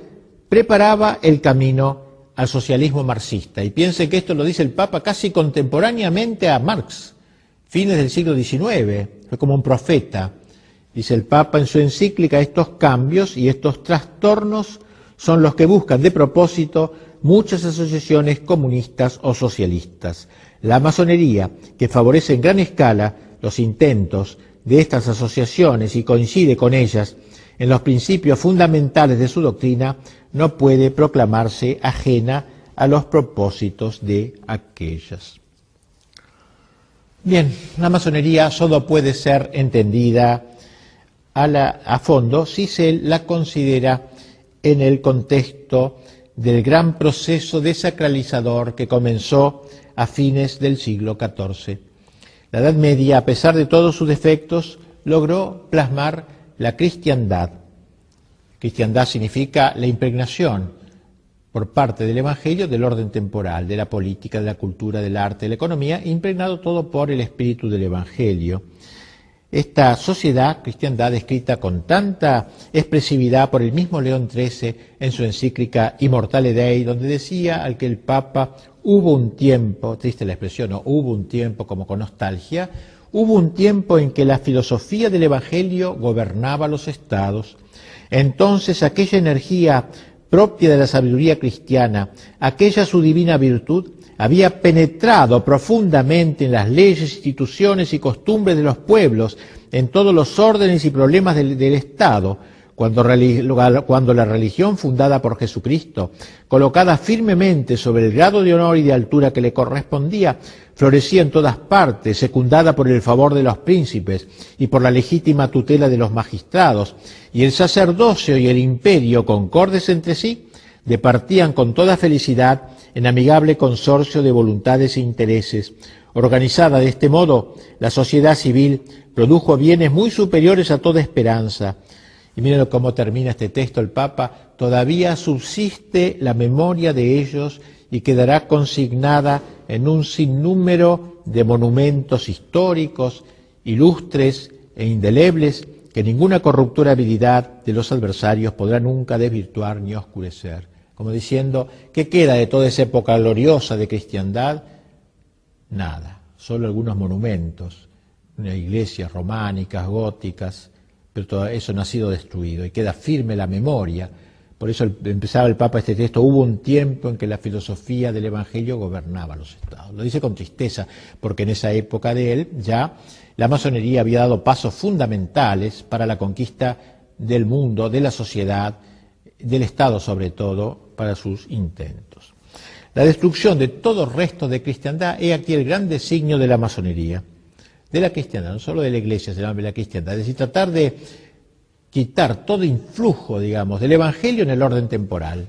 preparaba el camino al socialismo marxista. Y piensen que esto lo dice el Papa casi contemporáneamente a Marx, fines del siglo XIX, fue como un profeta. Dice el Papa en su encíclica, estos cambios y estos trastornos son los que buscan de propósito muchas asociaciones comunistas o socialistas. La masonería, que favorece en gran escala los intentos de estas asociaciones y coincide con ellas en los principios fundamentales de su doctrina, no puede proclamarse ajena a los propósitos de aquellas. Bien, la masonería solo puede ser entendida a fondo si se la considera en el contexto del gran proceso desacralizador que comenzó a fines del siglo XIV. La Edad Media, a pesar de todos sus defectos, logró plasmar la cristiandad. Cristiandad significa la impregnación por parte del Evangelio del orden temporal, de la política, de la cultura, del arte, de la economía, impregnado todo por el espíritu del Evangelio. Esta sociedad, cristiandad, descrita con tanta expresividad por el mismo León XIII en su encíclica Immortale Dei, donde decía al que el Papa, hubo un tiempo, triste la expresión, no, hubo un tiempo como con nostalgia, hubo un tiempo en que la filosofía del Evangelio gobernaba los estados. Entonces aquella energía propia de la sabiduría cristiana, aquella su divina virtud, había penetrado profundamente en las leyes, instituciones y costumbres de los pueblos, en todos los órdenes y problemas del Estado, cuando la religión fundada por Jesucristo, colocada firmemente sobre el grado de honor y de altura que le correspondía, florecía en todas partes, secundada por el favor de los príncipes y por la legítima tutela de los magistrados, y el sacerdocio y el imperio, concordes entre sí, departían con toda felicidad en amigable consorcio de voluntades e intereses. Organizada de este modo, la sociedad civil produjo bienes muy superiores a toda esperanza. Y miren cómo termina este texto el Papa: todavía subsiste la memoria de ellos y quedará consignada en un sinnúmero de monumentos históricos, ilustres e indelebles, que ninguna corruptora habilidad de los adversarios podrá nunca desvirtuar ni oscurecer. Como diciendo, ¿qué queda de toda esa época gloriosa de cristiandad? Nada, solo algunos monumentos, iglesias románicas, góticas, pero todo eso no ha sido destruido y queda firme la memoria. Por eso empezaba el Papa este texto: hubo un tiempo en que la filosofía del Evangelio gobernaba los estados. Lo dice con tristeza, porque en esa época de él ya la masonería había dado pasos fundamentales para la conquista del mundo, de la sociedad, del Estado sobre todo, para sus intentos. La destrucción de todo resto de cristiandad es aquí el gran designio de la masonería, de la cristiandad, no solo de la Iglesia, sino de la cristiandad. Es decir, tratar de quitar todo influjo, digamos, del Evangelio en el orden temporal.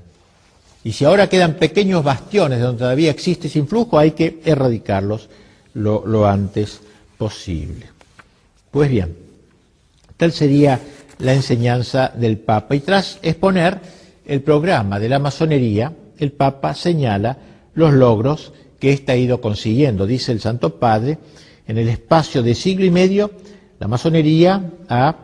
Y si ahora quedan pequeños bastiones donde todavía existe ese influjo, hay que erradicarlos lo antes posible. Pues bien, tal sería la enseñanza del Papa. Y tras exponer el programa de la masonería, el Papa señala los logros que ésta ha ido consiguiendo. Dice el Santo Padre: en el espacio de siglo y medio, la masonería ha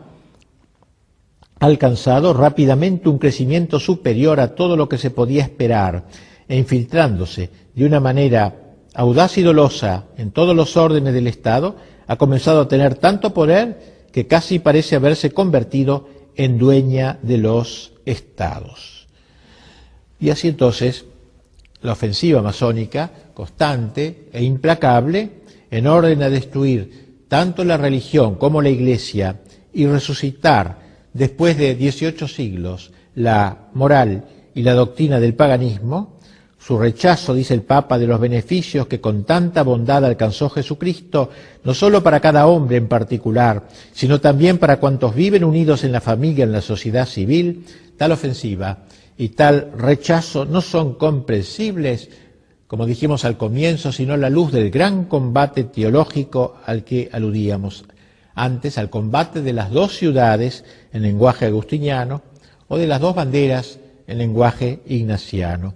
alcanzado rápidamente un crecimiento superior a todo lo que se podía esperar, e infiltrándose de una manera audaz y dolosa en todos los órdenes del Estado, ha comenzado a tener tanto poder que casi parece haberse convertido en dueña de los estados. Y así entonces, la ofensiva masónica, constante e implacable, en orden a destruir tanto la religión como la Iglesia y resucitar, después de 18 siglos, la moral y la doctrina del paganismo, su rechazo, dice el Papa, de los beneficios que con tanta bondad alcanzó Jesucristo, no solo para cada hombre en particular, sino también para cuantos viven unidos en la familia, en la sociedad civil, tal ofensiva y tal rechazo no son comprensibles, como dijimos al comienzo, sino a la luz del gran combate teológico al que aludíamos antes, al combate de las dos ciudades en lenguaje agustiniano o de las dos banderas en lenguaje ignaciano.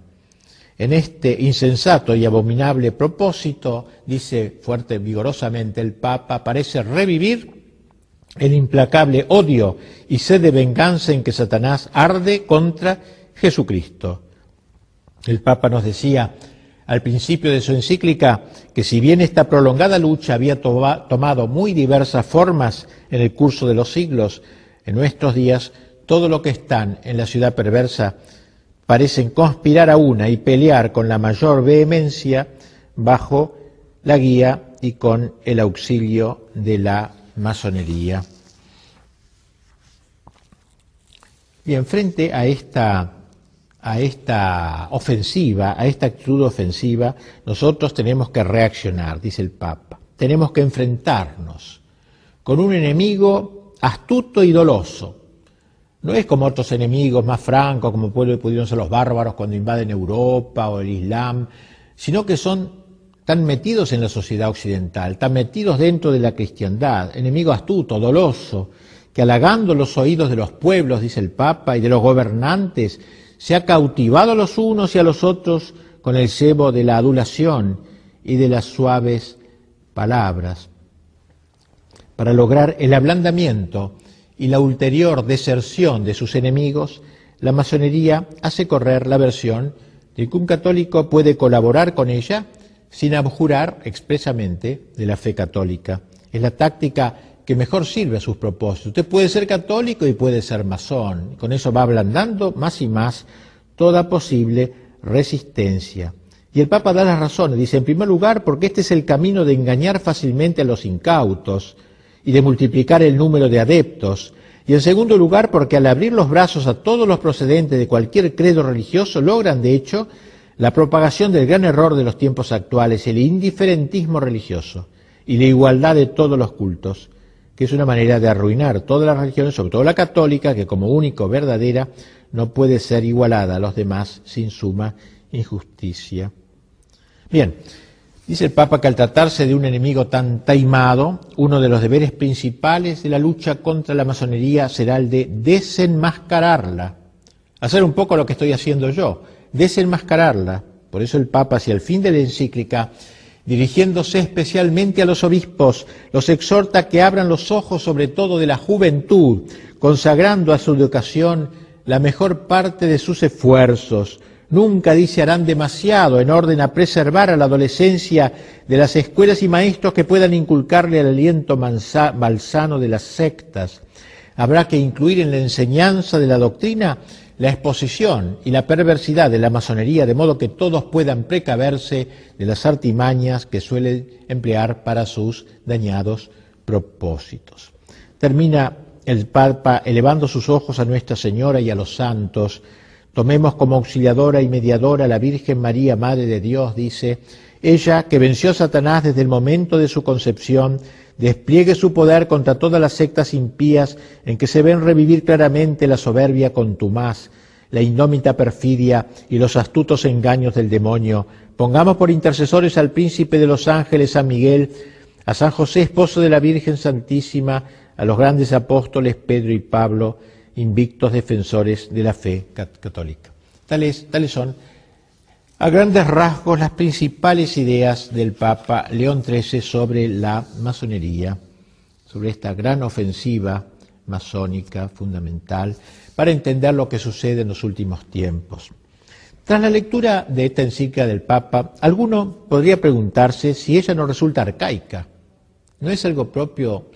En este insensato y abominable propósito, dice fuerte, vigorosamente el Papa, parece revivir el implacable odio y sed de venganza en que Satanás arde contra Jesucristo. El Papa nos decía al principio de su encíclica que si bien esta prolongada lucha había tomado muy diversas formas en el curso de los siglos, en nuestros días todo lo que están en la ciudad perversa parecen conspirar a una y pelear con la mayor vehemencia bajo la guía y con el auxilio de la masonería. Bien, frente a esta ofensiva, a esta actitud ofensiva, nosotros tenemos que reaccionar, dice el Papa. Tenemos que enfrentarnos con un enemigo astuto y doloso. No es como otros enemigos más francos, como pudieron ser los bárbaros cuando invaden Europa o el Islam, sino que tan metidos en la sociedad occidental, tan metidos dentro de la cristiandad, enemigo astuto, doloso, que halagando los oídos de los pueblos, dice el Papa, y de los gobernantes, se ha cautivado a los unos y a los otros con el cebo de la adulación y de las suaves palabras. Para lograr el ablandamiento y la ulterior deserción de sus enemigos, la masonería hace correr la versión de que un católico puede colaborar con ella sin abjurar expresamente de la fe católica. Es la táctica que mejor sirve a sus propósitos. Usted puede ser católico y puede ser masón. Con eso va ablandando más y más toda posible resistencia. Y el Papa da las razones. Dice, en primer lugar, porque este es el camino de engañar fácilmente a los incautos y de multiplicar el número de adeptos. Y en segundo lugar, porque al abrir los brazos a todos los procedentes de cualquier credo religioso, logran, de hecho, la propagación del gran error de los tiempos actuales, el indiferentismo religioso y la igualdad de todos los cultos, que es una manera de arruinar todas las religiones, sobre todo la católica, que como único verdadera no puede ser igualada a los demás sin suma injusticia. Bien, dice el Papa que al tratarse de un enemigo tan taimado, uno de los deberes principales de la lucha contra la masonería será el de desenmascararla, hacer un poco lo que estoy haciendo yo, desenmascararla. Por eso el Papa, hacia el fin de la encíclica, dirigiéndose especialmente a los obispos, los exhorta a que abran los ojos sobre todo de la juventud, consagrando a su educación la mejor parte de sus esfuerzos. Nunca, dice, harán demasiado en orden a preservar a la adolescencia de las escuelas y maestros que puedan inculcarle el aliento malsano de las sectas. Habrá que incluir en la enseñanza de la doctrina la exposición y la perversidad de la masonería, de modo que todos puedan precaverse de las artimañas que suelen emplear para sus dañados propósitos. Termina el Papa elevando sus ojos a Nuestra Señora y a los santos. Tomemos como auxiliadora y mediadora a la Virgen María, Madre de Dios, dice, ella que venció a Satanás desde el momento de su concepción, despliegue su poder contra todas las sectas impías en que se ven revivir claramente la soberbia contumaz, la indómita perfidia y los astutos engaños del demonio. Pongamos por intercesores al príncipe de los ángeles, San Miguel, a San José, esposo de la Virgen Santísima, a los grandes apóstoles Pedro y Pablo, invictos defensores de la fe católica. Tales son, a grandes rasgos, las principales ideas del Papa León XIII sobre la masonería, sobre esta gran ofensiva masónica fundamental, para entender lo que sucede en los últimos tiempos. Tras la lectura de esta encíclica del Papa, alguno podría preguntarse si ella no resulta arcaica. ¿No es algo propio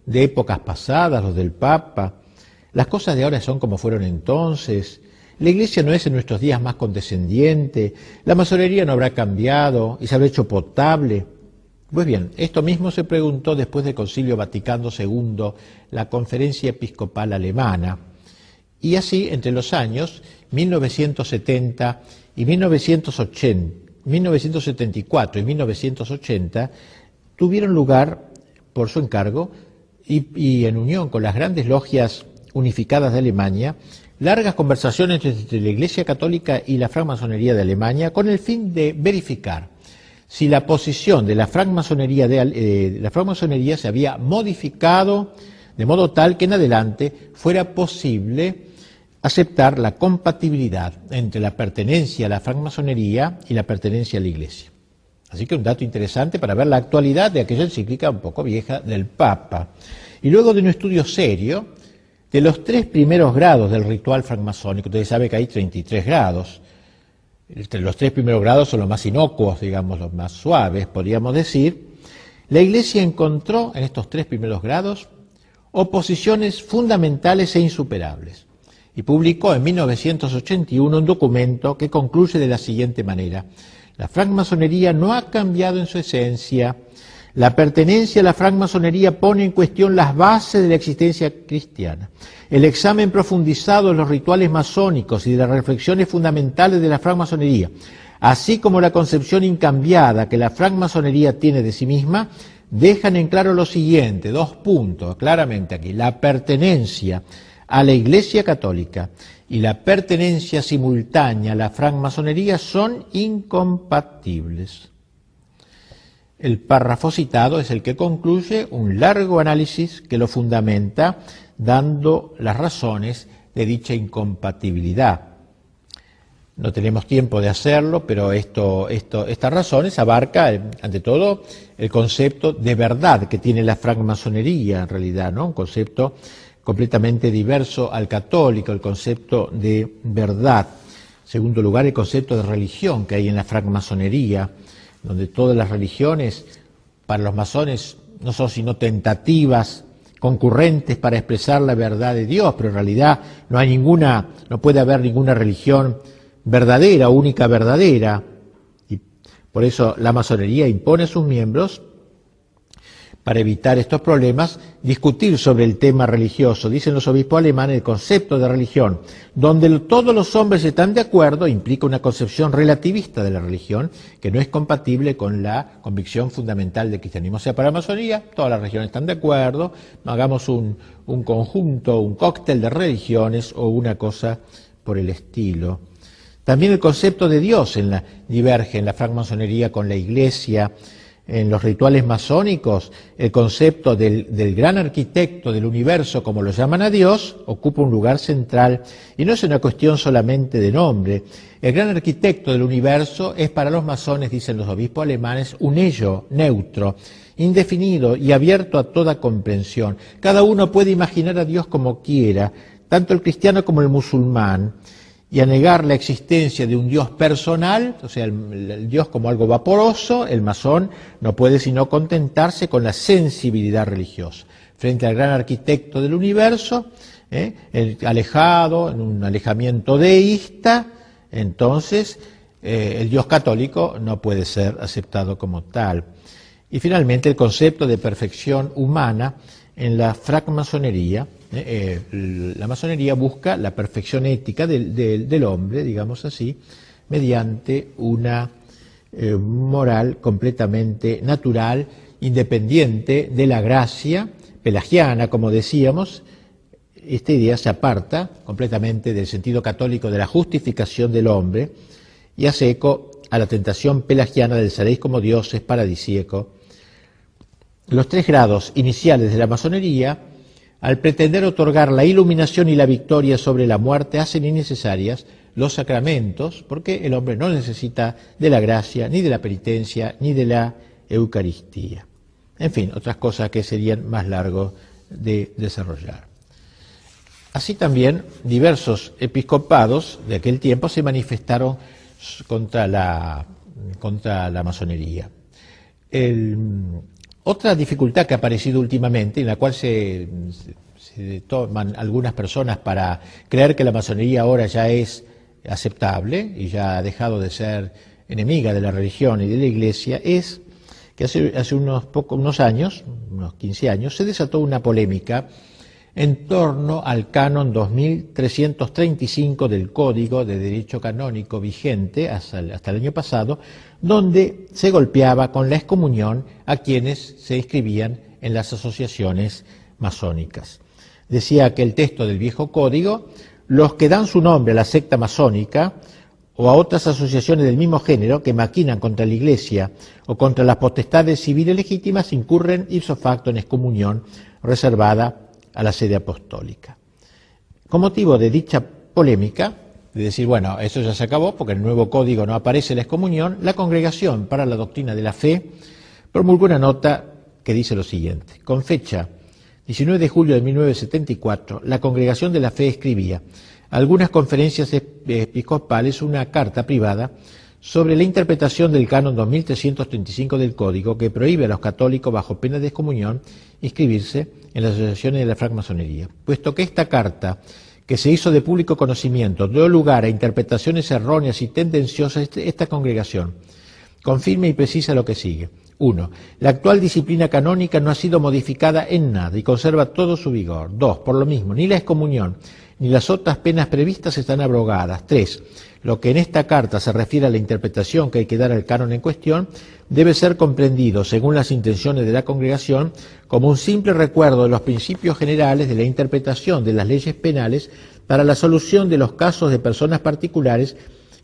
de épocas pasadas, los del Papa? Las cosas de ahora son como fueron entonces. La Iglesia no es en nuestros días más condescendiente, la masonería no habrá cambiado y se habrá hecho potable. Pues bien, esto mismo se preguntó después del Concilio Vaticano II, la Conferencia Episcopal Alemana. Y así, entre los años 1970 y 1974 y 1980, tuvieron lugar, por su encargo, y en unión con las grandes logias unificadas de Alemania, largas conversaciones entre la Iglesia Católica y la francmasonería de Alemania con el fin de verificar si la posición de la francmasonería se había modificado de modo tal que en adelante fuera posible aceptar la compatibilidad entre la pertenencia a la francmasonería y la pertenencia a la Iglesia. Así que un dato interesante para ver la actualidad de aquella encíclica un poco vieja del Papa. Y luego de un estudio serio de los 3 primeros grados del ritual francmasónico, ustedes saben que hay 33 grados. Los 3 primeros grados son los más inocuos, digamos, los más suaves, podríamos decir. La Iglesia encontró en estos 3 primeros grados oposiciones fundamentales e insuperables. Y publicó en 1981 un documento que concluye de la siguiente manera. La francmasonería no ha cambiado en su esencia. La pertenencia a la francmasonería pone en cuestión las bases de la existencia cristiana. El examen profundizado de los rituales masónicos y de las reflexiones fundamentales de la francmasonería, así como la concepción incambiada que la francmasonería tiene de sí misma, dejan en claro lo siguiente, 2 puntos, claramente aquí. La pertenencia a la Iglesia Católica y la pertenencia simultánea a la francmasonería son incompatibles. El párrafo citado es el que concluye un largo análisis que lo fundamenta dando las razones de dicha incompatibilidad. No tenemos tiempo de hacerlo, pero estas razones abarcan, ante todo, el concepto de verdad que tiene la francmasonería, en realidad, ¿no? Un concepto completamente diverso al católico, el concepto de verdad. En segundo lugar, el concepto de religión que hay en la francmasonería, donde todas las religiones, para los masones, no son sino tentativas concurrentes para expresar la verdad de Dios, pero en realidad no puede haber ninguna religión verdadera, única verdadera. Y por eso la masonería impone a sus miembros, para evitar estos problemas, discutir sobre el tema religioso. Dicen los obispos alemanes, el concepto de religión, donde todos los hombres están de acuerdo, implica una concepción relativista de la religión que no es compatible con la convicción fundamental del cristianismo. O sea, para la masonería todas las religiones están de acuerdo, hagamos un conjunto, un cóctel de religiones o una cosa por el estilo. También el concepto de Dios diverge en la francmasonería con la Iglesia. En los rituales masónicos, el concepto del gran arquitecto del universo, como lo llaman a Dios, ocupa un lugar central, y no es una cuestión solamente de nombre. El gran arquitecto del universo es para los masones, dicen los obispos alemanes, un ello neutro, indefinido y abierto a toda comprensión. Cada uno puede imaginar a Dios como quiera, tanto el cristiano como el musulmán, y a negar la existencia de un Dios personal, o sea, el Dios como algo vaporoso, el masón no puede sino contentarse con la sensibilidad religiosa. Frente al gran arquitecto del universo, alejado, en un alejamiento deísta, entonces el Dios católico no puede ser aceptado como tal. Y finalmente el concepto de perfección humana en la francmasonería. La masonería busca la perfección ética del hombre, digamos así, mediante una moral completamente natural, independiente de la gracia pelagiana, como decíamos. Esta idea se aparta completamente del sentido católico de la justificación del hombre y hace eco a la tentación pelagiana del seréis como dioses paradisíaco. Los 3 grados iniciales de la masonería, al pretender otorgar la iluminación y la victoria sobre la muerte, hacen innecesarias los sacramentos, porque el hombre no necesita de la gracia, ni de la penitencia, ni de la Eucaristía. En fin, otras cosas que serían más largos de desarrollar. Así también, diversos episcopados de aquel tiempo se manifestaron contra la masonería. Otra dificultad que ha aparecido últimamente, en la cual se toman algunas personas para creer que la masonería ahora ya es aceptable y ya ha dejado de ser enemiga de la religión y de la Iglesia, es que hace unos años, unos 15 años, se desató una polémica en torno al canon 2335 del Código de Derecho Canónico vigente hasta el año pasado, donde se golpeaba con la excomunión a quienes se inscribían en las asociaciones masónicas. Decía que el texto del viejo código, los que dan su nombre a la secta masónica o a otras asociaciones del mismo género que maquinan contra la Iglesia o contra las potestades civiles legítimas, incurren ipso facto en excomunión reservada a la sede apostólica. Con motivo de dicha polémica, de decir, bueno, eso ya se acabó porque en el nuevo código no aparece la excomunión, la Congregación para la Doctrina de la Fe promulgó una nota que dice lo siguiente: con fecha 19 de julio de 1974, la Congregación de la Fe escribía a algunas conferencias episcopales una carta privada sobre la interpretación del canon 2335 del Código, que prohíbe a los católicos bajo pena de excomunión inscribirse en las asociaciones de la francmasonería. Puesto que esta carta, que se hizo de público conocimiento, dio lugar a interpretaciones erróneas y tendenciosas, esta congregación confirma y precisa lo que sigue. 1. La actual disciplina canónica no ha sido modificada en nada y conserva todo su vigor. 2. Por lo mismo, ni la excomunión ni las otras penas previstas están abrogadas. 3. Lo que en esta carta se refiere a la interpretación que hay que dar al canon en cuestión debe ser comprendido, según las intenciones de la Congregación, como un simple recuerdo de los principios generales de la interpretación de las leyes penales para la solución de los casos de personas particulares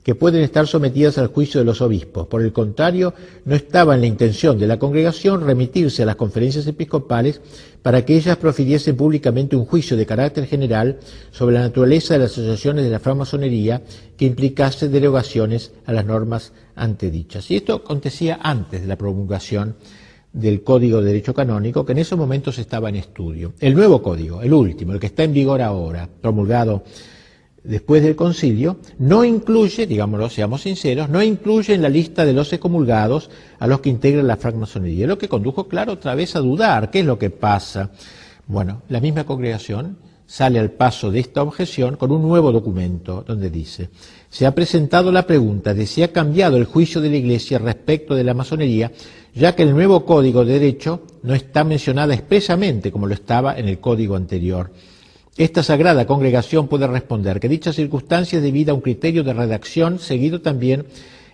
que pueden estar sometidas al juicio de los obispos. Por el contrario, no estaba en la intención de la Congregación remitirse a las conferencias episcopales para que ellas profiriesen públicamente un juicio de carácter general sobre la naturaleza de las asociaciones de la francmasonería que implicase derogaciones a las normas antedichas. Y esto acontecía antes de la promulgación del Código de Derecho Canónico, que en esos momentos estaba en estudio. El nuevo código, el último, el que está en vigor ahora, promulgado después del concilio, no incluye, digámoslo, seamos sinceros, no incluye en la lista de los excomulgados a los que integran la francmasonería, lo que condujo, claro, otra vez a dudar. ¿Qué es lo que pasa? Bueno, la misma congregación sale al paso de esta objeción con un nuevo documento donde dice: se ha presentado la pregunta de si ha cambiado el juicio de la Iglesia respecto de la masonería, ya que el nuevo Código de Derecho no está mencionada expresamente como lo estaba en el Código anterior. Esta sagrada congregación puede responder que dicha circunstancia es debida a un criterio de redacción seguido también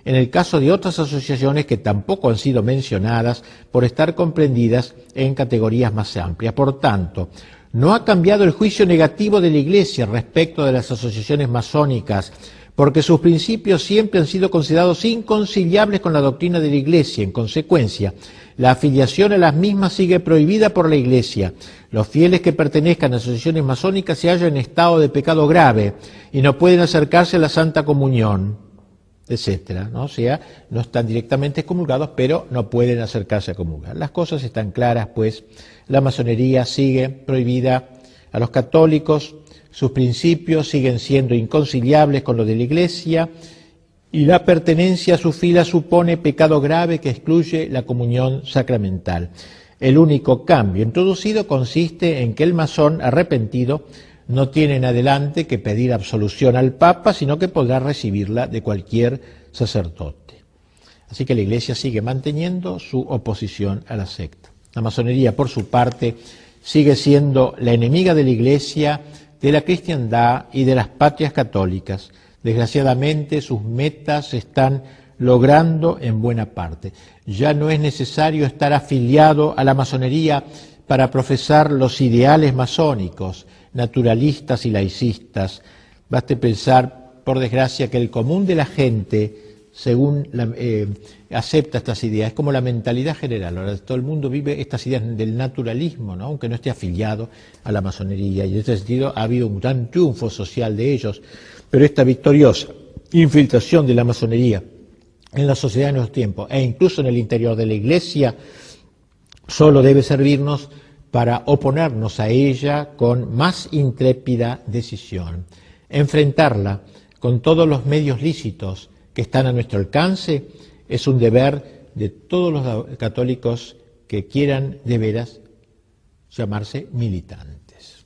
en el caso de otras asociaciones que tampoco han sido mencionadas por estar comprendidas en categorías más amplias. Por tanto, no ha cambiado el juicio negativo de la Iglesia respecto de las asociaciones masónicas, porque sus principios siempre han sido considerados inconciliables con la doctrina de la Iglesia. En consecuencia, la afiliación a las mismas sigue prohibida por la Iglesia. Los fieles que pertenezcan a asociaciones masónicas se hallan en estado de pecado grave y no pueden acercarse a la Santa Comunión, etcétera, ¿no? O sea, no están directamente excomulgados, pero no pueden acercarse a comulgar. Las cosas están claras, pues la masonería sigue prohibida a los católicos, sus principios siguen siendo inconciliables con los de la Iglesia y la pertenencia a su fila supone pecado grave que excluye la comunión sacramental. El único cambio introducido consiste en que el masón arrepentido no tiene en adelante que pedir absolución al Papa, sino que podrá recibirla de cualquier sacerdote. Así que la Iglesia sigue manteniendo su oposición a la secta. La masonería, por su parte, sigue siendo la enemiga de la Iglesia, de la cristiandad y de las patrias católicas. Desgraciadamente, sus metas se están logrando en buena parte. Ya no es necesario estar afiliado a la masonería para profesar los ideales masónicos, naturalistas y laicistas. Baste pensar, por desgracia, que el común de la gente, según acepta estas ideas, es como la mentalidad general. Ahora todo el mundo vive estas ideas del naturalismo, ¿no? Aunque no esté afiliado a la masonería, y en ese sentido ha habido un gran triunfo social de ellos, pero esta victoriosa infiltración de la masonería en la sociedad de nuestros tiempos e incluso en el interior de la Iglesia solo debe servirnos para oponernos a ella con más intrépida decisión, enfrentarla con todos los medios lícitos que están a nuestro alcance. Es un deber de todos los católicos que quieran de veras llamarse militantes.